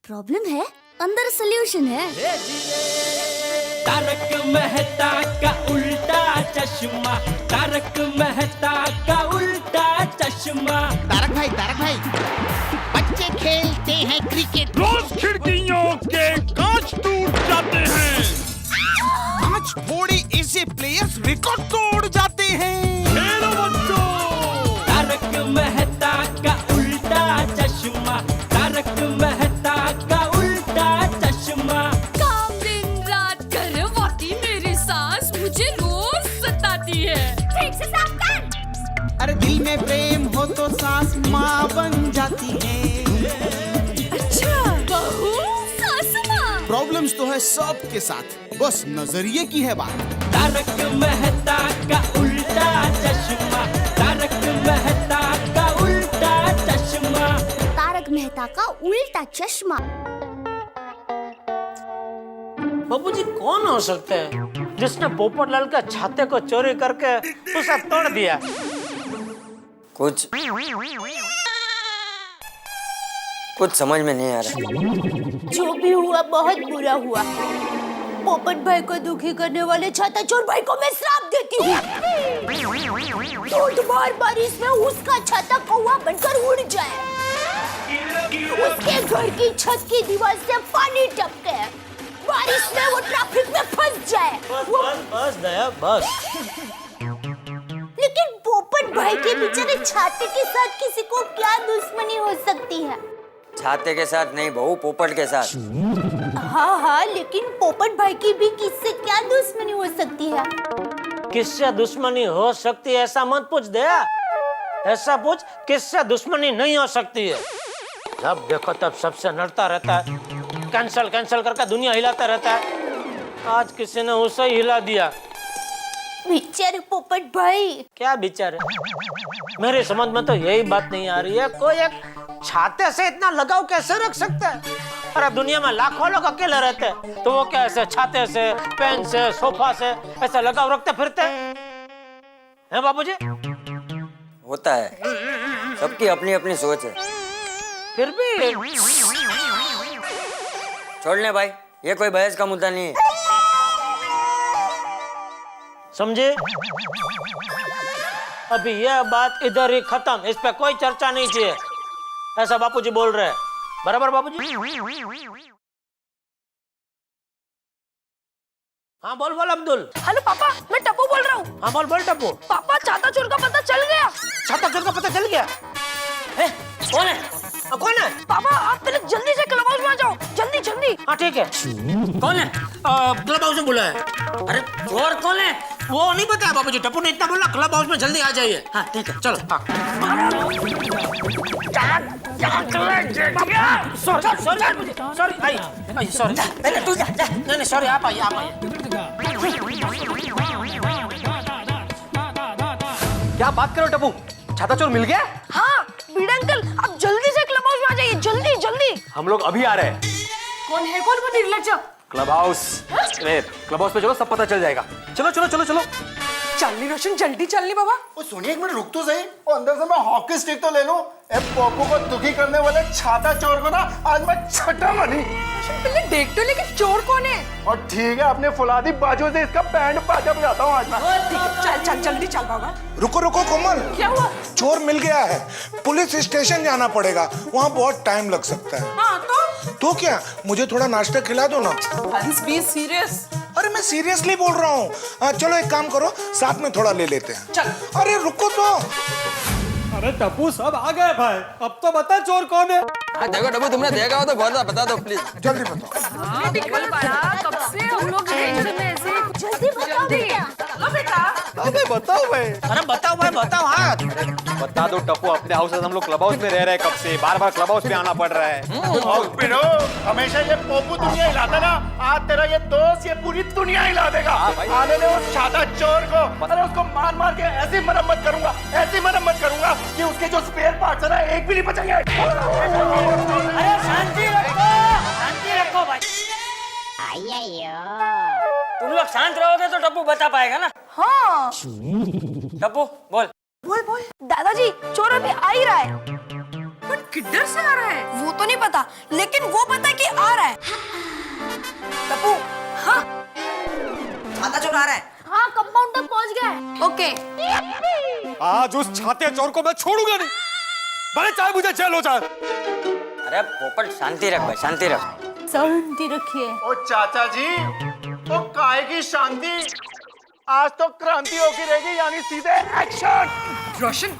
Problem है, अंदर solution है। तारक मेहता का उल्टा चश्मा, तारक मेहता का उल्टा चश्मा। तारक भाई, बच्चे खेलते हैं क्रिकेट, रोज खिड़कियों के कांच टूट जाते हैं। आज थोड़े ऐसे प्लेयर्स रिकॉर्ड तोड़ जाते हैं। खेलो बच्चों। तारक मेहता का उल्टा चश्मा, तारक मेहता का उल्टा चश्मा। काम दिन रात करवाती मेरी सास मुझे रोज सताती है। ठीक से साफ कर। अरे दिल में प्रेम हो तो सास माँ बन जाती है। अच्छा, बहू सास माँ। प्रॉब्लम्स तो है सबके साथ, बस नजरिए की है बात। तारक मेहता का उल्टा चश्मा, तारक मेहता का उल्टा चश्मा। तारक मेहता का उल्टा चश्मा। बाबूजी कौन हो सकते हैं जिसने पोपटलाल के छाते को चोरी करके उसे तोड़ दिया? कुछ समझ में नहीं आ रहा। जो भी हुआ बहुत बुरा हुआ। पोपट भाई को दुखी करने वाले छाता चोर भाई को मैं श्राप देती हूँ। बार बारिश में उसका छाता कौवा बनकर उड़ जाए, उसके घर की छत की दीवार से पानी टपके, बारिश में वो ट्रैफिक में फंस जाए। बस दया बस। लेकिन पोपट भाई के बेचारे छाते के साथ किसी को क्या दुश्मनी हो सकती है? छाते के साथ नहीं बहू, पोपट के साथ। हाँ, लेकिन पोपट भाई की भी किससे क्या दुश्मनी हो सकती है? किससे दुश्मनी हो सकती है ऐसा मत पूछ दया, ऐसा पूछ किससे दुश्मनी नहीं हो सकती है। जब देखो तब सबसे लड़ता रहता है, कैंसल करके दुनिया हिलाता रहता है। आज किसी ने उसे ही हिला दिया। बेचारे पोपट भाई। क्या बेचारे? मेरे समझ में तो यही बात नहीं आ रही है, कोई एक छाते से इतना लगाव कैसे रख सकता है? अरे दुनिया में लाखों लोग अकेले रहते हैं, तो वो क्या ऐसे छाते से, पेन से, सोफा से ऐसा लगाव रखते फिरते हैं बाबूजी? होता है, सबकी अपनी अपनी सोच है। फिर भी छोड़ ले भाई, ये कोई बहस का मुद्दा नहीं है। समझे? अभी यह बात इधर ही खत्म, इस पे कोई चर्चा नहीं चाहिए, ऐसा बापूजी बोल रहे हैं। बराबर बापूजी? हाँ बोल अब्दुल। हेलो पापा, मैं टप्पू बोल रहा हूँ। हाँ बोल टप्पू। पापा छाता चोर का पता चल गया। छाता चोर का पता चल गया? कौन है? कौन है? पापा आप पहले जल्दी से क्लब हाउस में आ जाओ, जल्दी। हाँ ठीक है। कौन है? क्लब हाउस में बुला है। अरे चोर कौन है वो नहीं पता बाबूजी, टप्पू ने इतना बोला क्लब हाउस में जल्दी आ जाइए। हाँ ठीक है चलो। सॉरी आप आइए। क्या बात करो टप्पू, छाता चोर मिल गया? हाँ बीड़ा अंकल, आप जल्दी से क्लब हाउस में आ जाइए, जल्दी। हम लोग अभी आ रहे हैं। कौन है वो निर्लज्ज? क्लब हाउस पे चलो, सब पता चल जाएगा। चलो। चलनी रोशन, जल्दी चलनी बाबा। ओ सोनिया एक मिनट रुक तो सही, और अंदर से मैं हॉकी स्टिक तो ले लूं। ए पप्पू को दुखी करने वाले छाता चोर को ना आज मैं छटा मनी। पहले देख तो लेकिन चोर कौन है? और ठीक है, अपने फुलादी बाजू से इसका बैंड बाजा बजाता हूँ आज मैं। चल जल्दी चल बाबा। रुको कोमल, क्या हुआ? चोर मिल गया है, पुलिस स्टेशन जाना पड़ेगा, वहाँ बहुत टाइम लग सकता है। हाँ तो क्या, मुझे थोड़ा नाश्ता खिला दो ना। Be serious. अरे मैं सीरियसली बोल रहा हूँ। चलो एक काम करो, साथ में थोड़ा ले लेते हैं। चल। अरे रुको तो। अरे टप्पू सब आ गए भाई, अब तो बता चोर कौन है। देखो टप्पू, तुमने देखा हो तो बता दो प्लीज। जल्दी बताओ। निकल पड़ा, कब से हम लोग टेंशन में ऐसे। जल्दी बताओ बेटा। लो बेटा। अबे बताओ भाई। अरे बताओ। हाँ बता दो टप्पू, अपने हाउस से हम लोग क्लब हाउस में रह रहे हैं कब से, बार क्लब हाउस में आना पड़ रहा है। और बिनो, हमेशा ये पप्पू दुनिया हिलाता ना, आज तेरा ये दोस्त ये पूरी दुनिया हिला देगा। आने दे उस छाता चोर को, अरे उसको मार के ऐसी मरम्मत करूंगा कि उसके जो स्पेयर पार्ट्स है ना, एक भी नहीं बचेंगे। अरे शांति रखो भाई। तुम लोग शांत रहोगे तो टप्पू बता पाएगा ना। हाँ टप्पू बोल। दादाजी, चोर अभी आ ही रहा है। पर किधर से आ रहा है वो तो नहीं पता, लेकिन वो पता है कि आज उस छाते चोर को मैं छोड़ूंगा नहीं, भले चाहे मुझे जेल हो जाए। अरे पोपट शांति रख भाई, शांति रख। शांति रखिए। ओ चाचा जी, ओ काय की शांति, आज तो क्रांति होगी रहेगी, यानी सीधे एक्शन। रोशन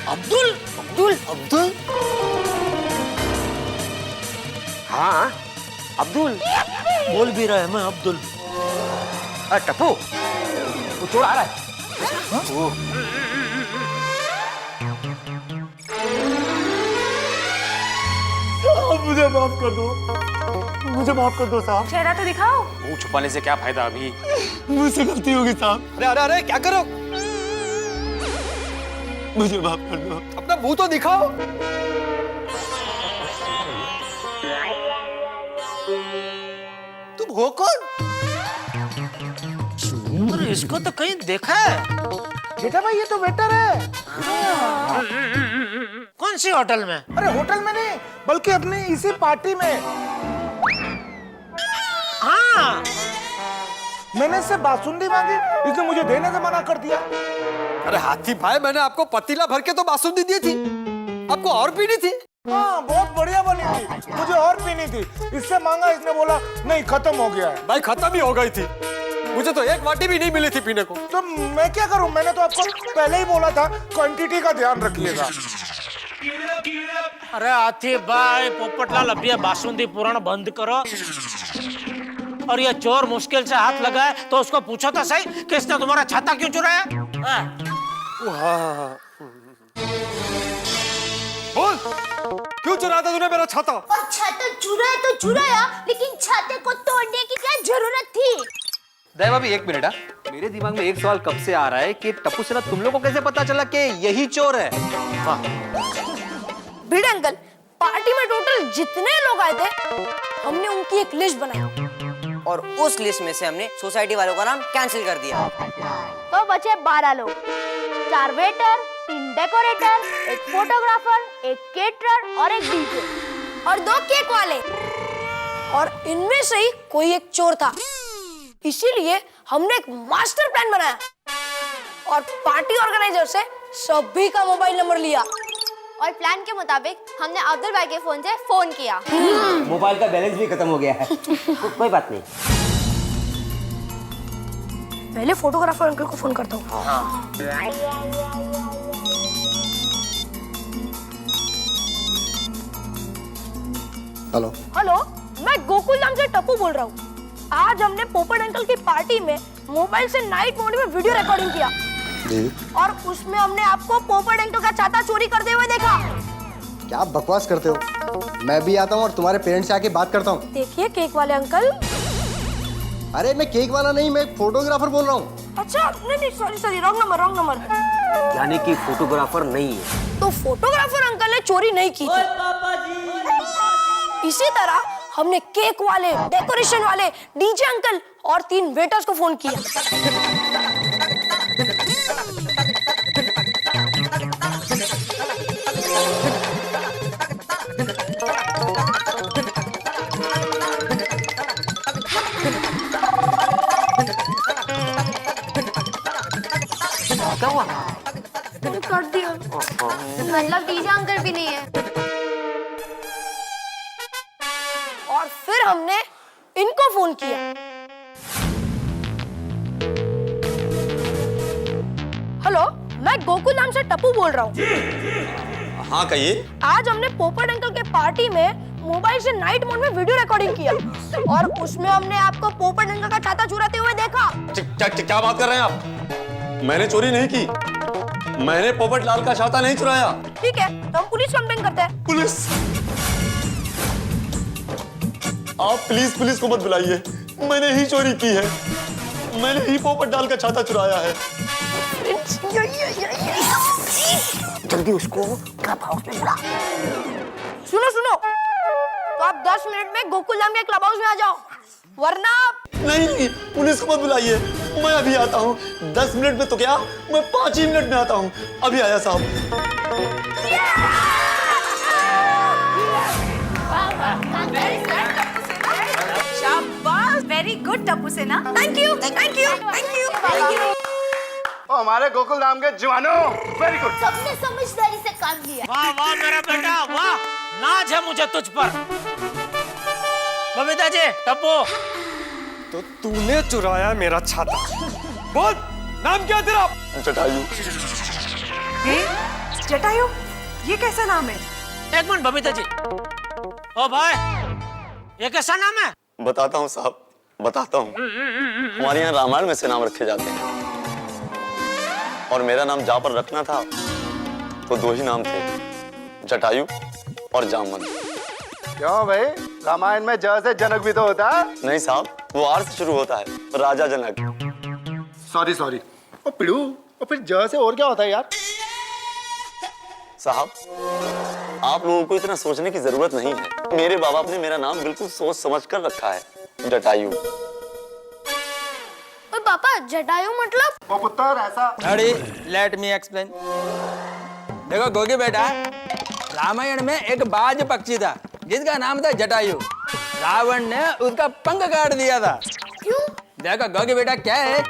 अब्दुल अब्दुल अब्दुल हाँ अब्दुल बोल भी रहा है मैं अब्दुल। टप्पू वो चोर आ रहा है। मुझे माफ कर दो, मुझे माफ कर दो साहब। चेहरा तो दिखाओ। मुंह छुपाने से क्या फायदा अभी। मुझसे गलती होगी साहब, अरे अरे अरे क्या करो, मुझे माफ कर दो। अपना मुंह तो दिखाओ। तुम हो कौन? अरे इसको तो कहीं देखा है। बेटा भाई ये तो वेटर है। कौन सी होटल में? अरे होटल में नहीं, बल्कि अपनी इसी पार्टी में। हाँ मैंने इससे बासुंदी मांगी, इसने मुझे देने से मना कर दिया। अरे हाथी भाई, मैंने आपको पतीला भर के तो बासुंदी दी थी, आपको और पीनी थी। हाँ बहुत बढ़िया बनी थी, मुझे और पीनी थी। इससे मांगा, इसने बोला नहीं खत्म हो गया है। भाई खत्म ही हो गई थी, मुझे तो एक वाटी भी नहीं मिली थी पीने को। तो मैं क्या करूं, मैंने तो आपको पहले ही बोला था क्वांटिटी का ध्यान रखिएगा। अरे हाथी भाई, पोपटलाल अभी ये बासुंदी पुराण बंद करो। और ये चोर मुश्किल से हाथ लगाए तो उसको पूछो तो सही, किसने तुम्हारा छाता क्यों चुराया? बोल, क्यों चुराया था तूने मेरा छाता? और छाता चुराया तो चुराया, लेकिन छाते को तोड़ने की क्या जरूरत थी? दया भाभी एक मिनट। मेरे दिमाग में एक सवाल कब से आ रहा है कि टप्पू सेना तुम लोगों को कैसे पता चला कि यही चोर है? भिड़े अंकल, पार्टी में टोटल जितने लोग आए थे, हमने उनकी एक लिस्ट बनाई और उस लिस्ट में से हमने सोसाइटी वालों का नाम कैंसिल कर दिया। तो बचे 12 लोग, 4 वेटर, 3 डेकोरेटर, 1 फोटोग्राफर, 1 केटरर और 1 डीजे और 2 केक वाले। और इनमें से ही कोई एक चोर था, इसीलिए हमने एक मास्टर प्लान बनाया और पार्टी ऑर्गेनाइजर से सभी का मोबाइल नंबर लिया। और प्लान के मुताबिक हमने अब्दुल भाई के फोन से फोन किया। मोबाइल का बैलेंस भी खत्म हो गया है। कोई बात नहीं, पहले फोटोग्राफर अंकल को फोन करता हूँ। हेलो हेलो, मैं गोकुल नाम से टप्पू बोल रहा हूँ। आज हमने पोपट अंकल की पार्टी में मोबाइल से नाइट मोड में वीडियो रिकॉर्डिंग किया जी। और उसमें हमने आपको पोपट अंकल का छाता चोरी करते हुए देखा। क्या आप बकवास करते हो? मैं भी आता हूँ और तुम्हारे पेरेंट्स से आके बात करता हूँ। देखिए केक वाले अंकल। अरे मैं केक वाला नहीं, मैं फोटोग्राफर बोल रहा हूँ। अच्छा नहीं, सॉरी, रॉन्ग नंबर। यानी कि फोटोग्राफर नहीं है। तो फोटोग्राफर अंकल ने चोरी नहीं की थी। इसी तरह हमने केक वाले, डेकोरेशन वाले, डीजे अंकल और 3 वेटर्स को फोन किया। क्या हुआ? कर दिया। मतलब डीजे अंकल भी नहीं है। और फिर हमने इनको फोन किया। हेलो, मैं गोकुल नाम से टप्पू बोल रहा हूँ। हाँ कहिए। आज हमने पोपट अंकल के पार्टी में मोबाइल से नाइट मोड में वीडियो रिकॉर्डिंग किया और उसमें हमने आपको पोपट अंकल का छाता चुराते हुए देखा। क्या बात कर रहे हैं आप? मैंने चोरी नहीं की, मैंने पोपट लाल का छाता नहीं चुराया। ठीक है, तो हम पुलिस कंप्लेन करते हैं। पुलिस? आप प्लीज पुलिस को मत बुलाइए, मैंने ही चोरी की है, मैंने ही पोपट लाल का छाता चुराया है। जल्दी उसको क्लब हाउस में बुला। सुनो, तो आप 10 मिनट में गोकुल धाम के क्लब हाउस में आ जाओ, वरना नहीं नहीं, पुलिस को मत बुलाइए, मैं अभी आता हूँ। 10 मिनट में तो क्या, मैं 5 ही मिनट में आता हूँ। अभी आया साहब। शाबाश, very good Tappu Sena. Thank you, thank you, thank you, thank you. ओ हमारे गोकुल धाम के जवानों, वेरी गुड। सबने समझदारी से काम लिया। वाह वाह मेरा बेटा, वाह, नाज है मुझे तुझ पर। बबीता जी, टप्पू। तो तूने चुराया मेरा छाता। बोल, नाम क्या तेरा? जटायु। जटायु, ये कैसा नाम है? एक मिनट बबीता जी। ओ भाई, ये कैसा नाम है? बताता हूँ साहब, बताता हूँ। हमारे यहाँ रामायण में से नाम रखे जाते हैं, और मेरा नाम जा पर रखना था तो 2 ही नाम थे, जटायु और जामवंत। क्यों भाई, रामायण में ज से जनक भी तो होता है? नहीं साहब, वो आर से शुरू होता है, राजा जनक। Sorry sorry. ओ पिड़ू, और फिर ज से और क्या होता है यार? साहब, आप लोगों को इतना सोचने की जरूरत नहीं है। मेरे बाबा ने मेरा नाम बिल्कुल सोच समझ कर रखा है, जटायु। पापा, जटायु मतलब? ओ पुत्र, ऐसा। अरे लेट मी एक्सप्लेन। देखो गोगी बेटा, रामायण में एक बाज पक्षी था जिसका नाम था जटायु। रावण ने उसका पंख काट दिया था। क्यों? देखो गोगी बेटा, क्या है,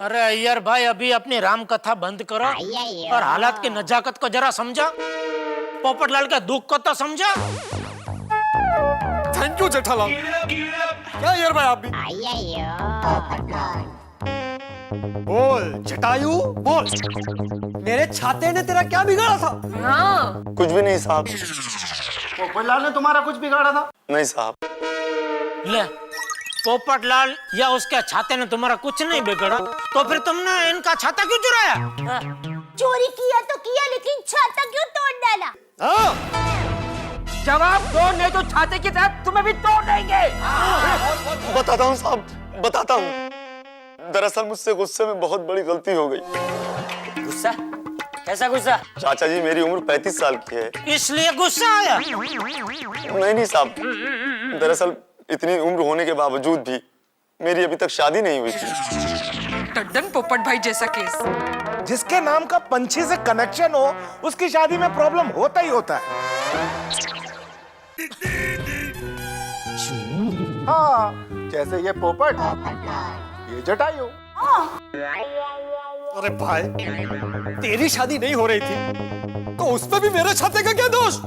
अरे यार भाई, अभी अपनी राम कथा बंद करो और हालात की नजाकत को जरा समझा। पोपटलाल के दुख को तो समझा। Thank you Jethalal. क्या यार भाई आप भी? बोल जटायु, बोल, मेरे छाते ने तेरा क्या बिगाड़ा था? कुछ भी नहीं साहब। पोपटलाल ने तुम्हारा कुछ बिगाड़ा था? नहीं साहब। ले, पोपटलाल या उसके छाते ने तुम्हारा कुछ नहीं बिगड़ा, तो फिर तुमने इनका छाता क्यों चुराया? चोरी किया तो किया, लेकिन छाता क्यों तोड़ डाला? जवाब दो, नहीं तो छाते के साथ तुम्हें भी तोड़ देंगे। बताता हूँ साहब, बताता हूँ। दरअसल मुझसे गुस्से में बहुत बड़ी गलती हो गई। गुस्सा? कैसा गुस्सा? चाचा जी, मेरी उम्र 35 साल की है। इसलिए गुस्सा आया? नहीं साहब, दरअसल इतनी उम्र होने के बावजूद भी मेरी अभी तक शादी नहीं हुई थी। टड्डन पोपट भाई जैसा केस। जिसके नाम का पंछी से कनेक्शन हो, उसकी शादी में प्रॉब्लम होता ही होता है। हाँ, जैसे ये पोपट, ये जटायु। अरे भाई, तेरी शादी नहीं हो रही थी तो उसमें भी मेरे छाते का क्या दोष?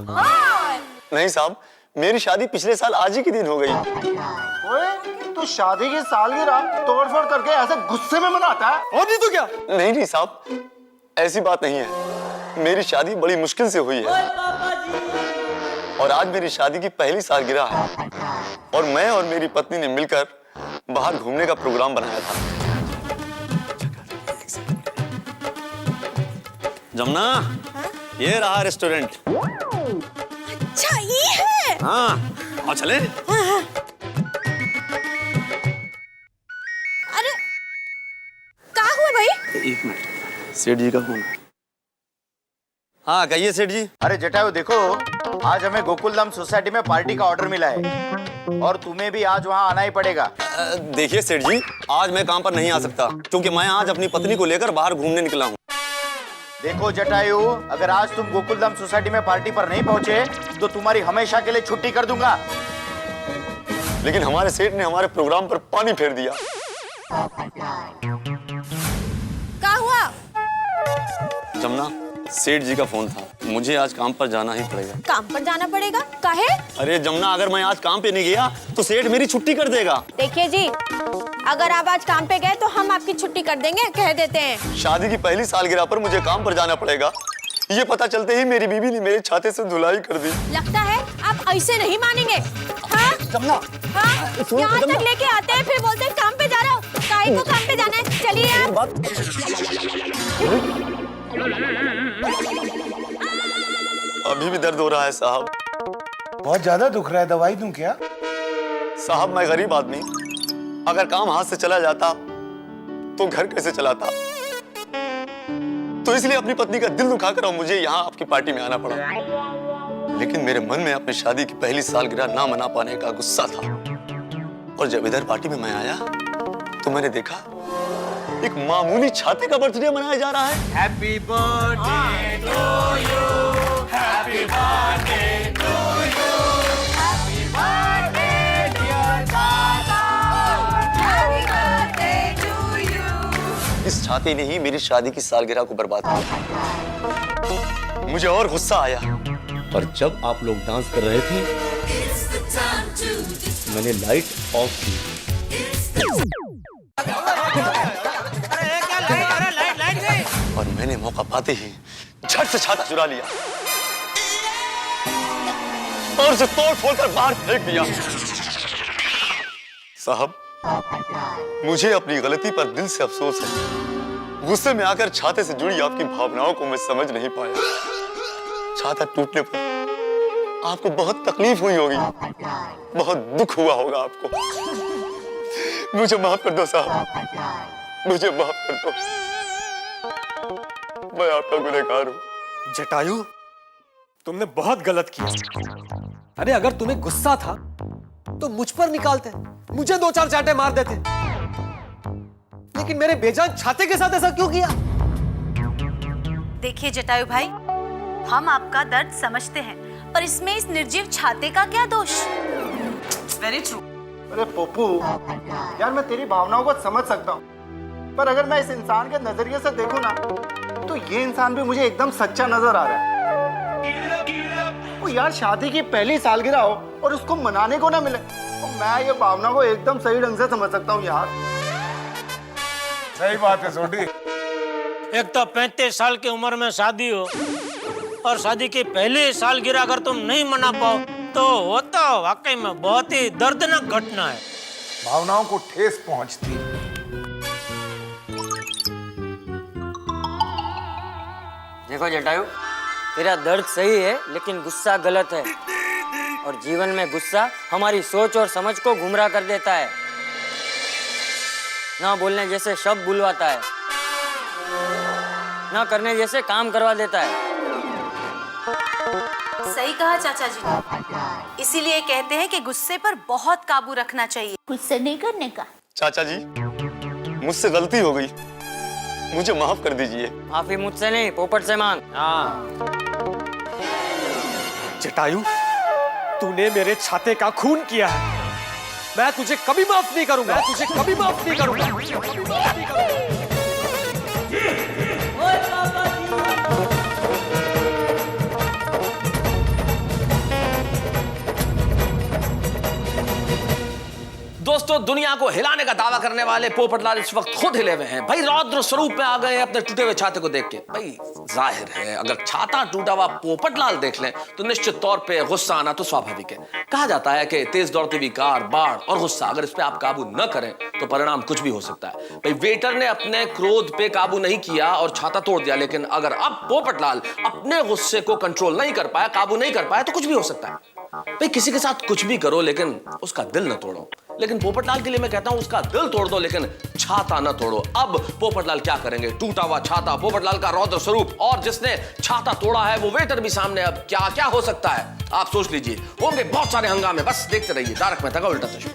नहीं साहब, मेरी शादी पिछले साल आज ही के दिन हो गई। ओए, तो शादी की सालगिरह तोड़फोड़ करके ऐसे गुस्से में मनाता है? और नहीं तो क्या? नहीं नहीं साहब, ऐसी बात नहीं है। मेरी शादी बड़ी मुश्किल से हुई है, और आज मेरी शादी की पहली सालगिरह है, और मैं और मेरी पत्नी ने मिलकर बाहर घूमने का प्रोग्राम बनाया था। जमुना, ये रहा रेस्टोरेंट। अच्छा, ये है? हाँ, और चले? अरे, क्या हुआ भाई? एक मिनट, सेठ जी का फोन। हाँ कहिए सेठ जी। अरे जटायु देखो, आज हमें गोकुलधाम सोसाइटी में पार्टी का ऑर्डर मिला है और तुम्हें भी आज वहाँ आना ही पड़ेगा। देखिए सेठ जी, आज मैं काम पर नहीं आ सकता क्योंकि मैं आज अपनी पत्नी को लेकर बाहर घूमने निकला हूँ। देखो जटायु, अगर आज तुम गोकुलधाम सोसाइटी में पार्टी पर नहीं पहुँचे तो तुम्हारी हमेशा के लिए छुट्टी कर दूंगा। लेकिन हमारे सेठ ने हमारे प्रोग्राम पर पानी फेर दिया। क्या हुआ? जमुना, सेठ जी का फोन था, मुझे आज काम पर जाना ही पड़ेगा। काम पर जाना पड़ेगा? काहे? अरे जमुना, अगर मैं आज काम पे नहीं गया तो सेठ मेरी छुट्टी कर देगा। देखिए जी, अगर आप आज काम पे गए तो हम आपकी छुट्टी कर देंगे, कह देते हैं। शादी की पहली सालगिरह पर मुझे काम पर जाना पड़ेगा, ये पता चलते ही मेरी बीवी ने मेरे छाते से धुलाई कर दी। लगता है आप ऐसे नहीं मानेंगे। हाँ? जमुना, हाँ? यहाँ तक लेके आते हैं, फिर बोलते हैं काम पे जा रहा हूँ। काहे को काम पे जाना है? चलिए आप। अभी भी दर्द हो रहा है साहब। बहुत ज्यादा दुख रहा है, दवाई दूं क्या? साहब, मैं गरीब आदमी, अगर काम हाथ से चला जाता तो घर कैसे चलाता, तो इसलिए अपनी पत्नी का दिल दुखाकर मुझे यहाँ आपकी पार्टी में आना पड़ा। लेकिन मेरे मन में अपनी शादी की पहली सालगिरह ना मना पाने का गुस्सा था। और जब इधर पार्टी में मैं आया तो मैंने देखा एक मामूली छाते का बर्थडे मनाया जा रहा है। Happy birthday to you, happy birthday to you, happy birthday dear छाता, हैप्पी बर्थडे टू यू। इस छाते ने ही मेरी शादी की सालगिरह को बर्बाद किया। मुझे और गुस्सा आया और जब आप लोग डांस कर रहे थे मैंने लाइट ऑफ की। और मैंने मौका पाते ही झट से छाता चुरा लिया और उसे तोड़ फोड़ कर बाहर फेंक दिया। साहब, मुझे अपनी गलती पर दिल से अफसोस है। गुस्से में आकर छाते से जुड़ी आपकी भावनाओं को मैं समझ नहीं पाया। छाता टूटने पर आपको बहुत तकलीफ हुई होगी, बहुत दुख हुआ होगा आपको। मुझे माफ कर दो साहब, मुझे माफ कर दो। मैं आपका गुनहगार हूं। जटायु, तुमने बहुत गलत किया। अरे अगर तुम्हें गुस्सा था तो मुझ पर निकालते, मुझे 2-4 चांटे मार देते, लेकिन मेरे बेजान छाते के साथ ऐसा क्यों किया? देखिए जटायु भाई, हम आपका दर्द समझते हैं, पर इसमें इस निर्जीव छाते का क्या दोष? Very true. अरे पोपू, यार मैं तेरी भावनाओं को समझ सकता हूँ, पर अगर मैं इस इंसान के नजरिए से देखूं ना, तो ये इंसान भी मुझे एकदम सच्चा नजर आ रहा है। वो यार शादी की पहली सालगिरह हो और उसको मनाने को ना मिले, तो मैं ये भावना को एकदम सही ढंग से समझ सकता हूँ यार। सही बात है सोडी। एक तो 35 साल की उम्र में शादी हो और शादी की पहली सालगिरह अगर तुम नहीं मना पाओ तो वो तो वाकई में बहुत ही दर्दनाक घटना है। भावनाओं को ठेस पहुंचती। देखो जटायु, तेरा दर्द सही है लेकिन गुस्सा गलत है, और जीवन में गुस्सा हमारी सोच और समझ को गुमराह कर देता है। ना बोलने जैसे शब्द बुलवाता है, ना करने जैसे काम करवा देता है। सही कहा चाचा जी ने, इसीलिए कहते हैं कि गुस्से पर बहुत काबू रखना चाहिए, गुस्से नहीं करने का। चाचा जी, मुझसे गलती हो गई, मुझे माफ कर दीजिए। माफी मुझसे नहीं, पोपट से मांग। जटायु, तूने मेरे छाते का खून किया है, मैं तुझे कभी माफ नहीं करूंगा, मैं तुझे कभी माफ नहीं करूंगा। दोस्तों, दुनिया को हिलाने का दावा करने वाले पोपटलाल इस वक्त खुद हिले हुए हैं। भाई रौद्र स्वरूप में आ गए अपने टूटे हुए छाते को देख के। भाई जाहिर है अगर छाता टूटा हुआ पोपटलाल देख लें तो निश्चित तौर पे गुस्सा आना तो स्वाभाविक है। कहा जाता है कि तेज दौड़ती हुई कार, बाढ़ और गुस्सा, अगर इस पे आप काबू न करें तो परिणाम कुछ भी हो सकता है। भाई वेटर ने अपने क्रोध पे काबू नहीं किया और छाता तोड़ दिया, लेकिन अगर अब पोपटलाल अपने गुस्से को कंट्रोल नहीं कर पाया, काबू नहीं कर पाया, तो कुछ भी हो सकता है। भाई किसी के साथ कुछ भी करो लेकिन उसका दिल न तोड़ो। लेकिन पोपटलाल के लिए मैं कहता हूं उसका दिल तोड़ दो लेकिन छाता न तोड़ो। अब पोपटलाल क्या करेंगे? टूटा हुआ छाता, पोपटलाल का रौद्र स्वरूप, और जिसने छाता तोड़ा है वो वेटर भी सामने। अब क्या क्या हो सकता है आप सोच लीजिए। होंगे बहुत सारे हंगामे, बस देखते रहिए तारक मेहता का उल्टा चश्मा।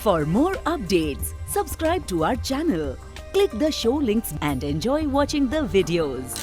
For more updates, subscribe to our channel, click the show links and enjoy watching the videos.